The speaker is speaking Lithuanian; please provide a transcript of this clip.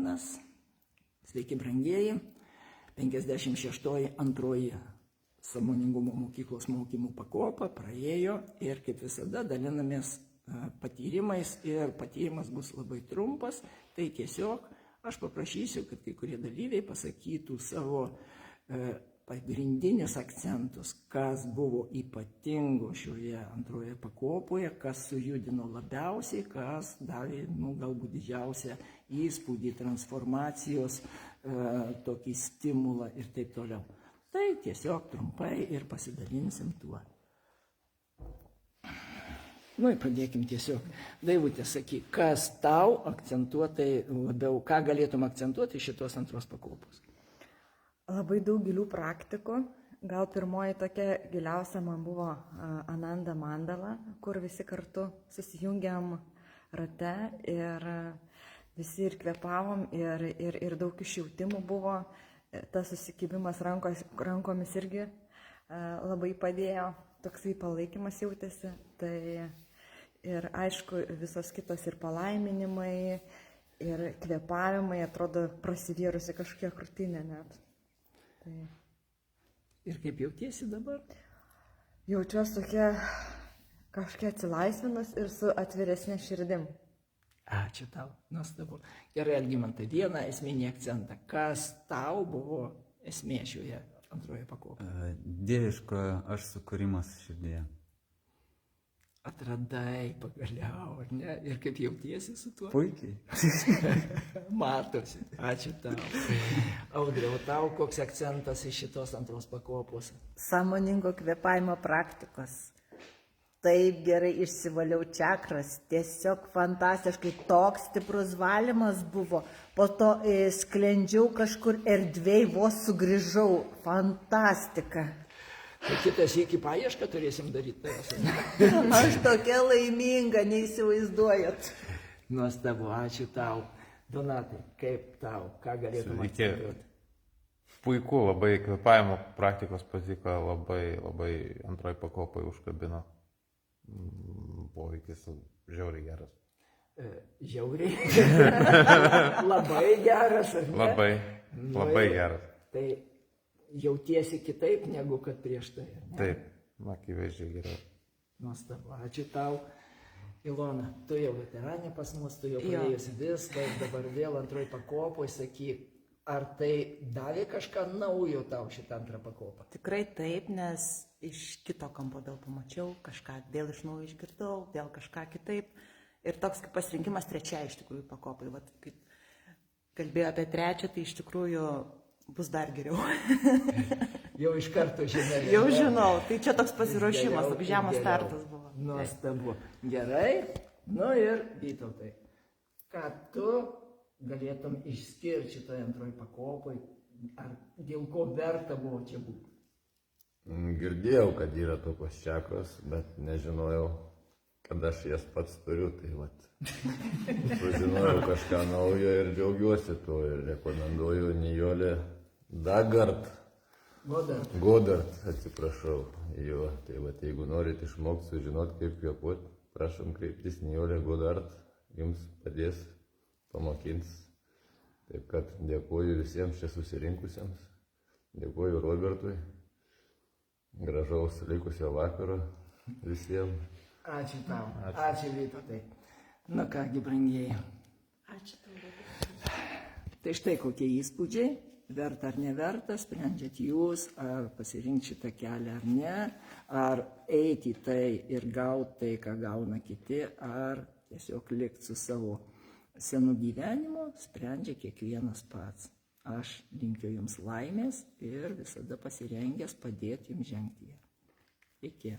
Antanas. Sveiki, brangieji. 56 antroji sąmoningumo mokyklos mokymų pakopa praėjo ir kaip visada dalinamės patyrimais ir patyrimas bus labai trumpas. Tai tiesiog aš paprašysiu, kad kai kurie dalyviai pasakytų savo pagrindinius akcentus, kas buvo ypatingo šioje antroje pakopoje, kas sujudino labiausiai, kas davė galbūt didžiausią įspūdį, transformacijos, tokį stimulą ir taip toliau. Tai tiesiog trumpai ir pasidalinsim tuo. Nu ir pradėkim tiesiog. Daivutė, sakyk, kas tau akcentuotai labiau, ką galėtum akcentuoti šitos antros pakopos? Labai daug gilių praktikų. Gal pirmoji tokia giliausia man buvo Ananda Mandala, kur visi kartu susijungiam rate ir visi ir kvėpavom ir daug išjautimų buvo. Tas susikibimas rankomis irgi labai padėjo, toksai palaikymas jautėsi. Tai ir aišku, visos kitos ir palaiminimai, ir kvėpavimai, atrodo prasivėrusi kažkokia krūtinė net. Tai... Ir kaip jautiesi dabar? Jaučiuosi tokia kažkiek atsilaisvinus ir su atviresnė širdim. Ačiū tau, nuostabu. Gerai, Algimantai, vieną esminį akcentą. Kas tau buvo esmė šioje antroje pakopoje? Dieviško aš sukūrimas širdyje. Atradai pagaliau, ar ne? Ir kaip jautiesi su tuo? Puikiai. Matosi. Ačiū tau. Audrė, o tau koks akcentas iš šitos antros pakopos? Sąmoningo kvėpavimo praktikos. Taip gerai išsivaliau čakras, tiesiog fantastiškai, toks stiprus valymas buvo, po to sklendžiau kažkur erdvėj, vos sugrįžau, fantastika. Tai kitas iki paiešką turėsim daryti. Aš tokia laiminga, neįsivaizduojat. Nuostabu, ačiū tau. Donatai, kaip tau, ką galėtum akcentuoti? Puiku, labai kvėpavimo praktikos patiko, labai antroji pakopai užkabino. Poveikis žiauriai geras. Žiauriai? Labai geras, ar ne? Labai geras. Tai jautiesi kitaip negu kad prieš tai, ar ne? Taip, akivaizdžiai geriau. Nuostabu, ačiū tau. Ilona, tu jau veteranė pas mus, tu jau praėjusi viską ir dabar vėl antroji pakopoj, sakyk, ar tai davė kažką naujo tau šitą antrą pakopą? Tikrai taip, nes iš kito kampo vėl pamačiau, kažką vėl iš naujo išgirdau, vėl kažką kitaip. Ir toks kaip pasirinkimas trečiai iš tikrųjų pakopai. Vat, kaip kalbėjo apie trečią, tai iš tikrųjų bus dar geriau. Jau iš karto žinai. Jau žinau, tai čia toks pasiruošimas, toks žemas startas buvo. Nuostabu. Gerai, nu ir Vytautai, ką tu galėtum išskirti šitoje antroji pakopai, ar dėl ko verta buvo čia būti? Girdėjau, kad yra tokios čakros, bet nežinojau, kad aš jas pats turiu, tai vat. Sužinojau kažką naujo ir džiaugiuosi tuo ir rekomenduoju Nijolę Godart, atsiprašau. Jo, tai vat, jeigu norit išmokti, sužinoti, kaip kvėpuoti, prašom kreiptis Nijolę Godart, jums padės. Pamokins. Taip kad dėkuoju visiems čia susirinkusiems, dėkuoju Robertui, gražaus likusio vakaro visiems. Ačiū tau, ačiū Vytautai. Na kągi, brangieji. Ačiū tau. Tai štai kokie įspūdžiai, verta ar neverta, sprendžiat jūs, ar pasirinkti šitą kelią ar ne, ar eiti į tai ir gauti tai, ką gauna kiti, ar tiesiog likti su savo senų gyvenimo, sprendžia kiekvienas pats. Aš linkiu jums laimės ir visada pasirengęs padėti jums žengti ją. Iki.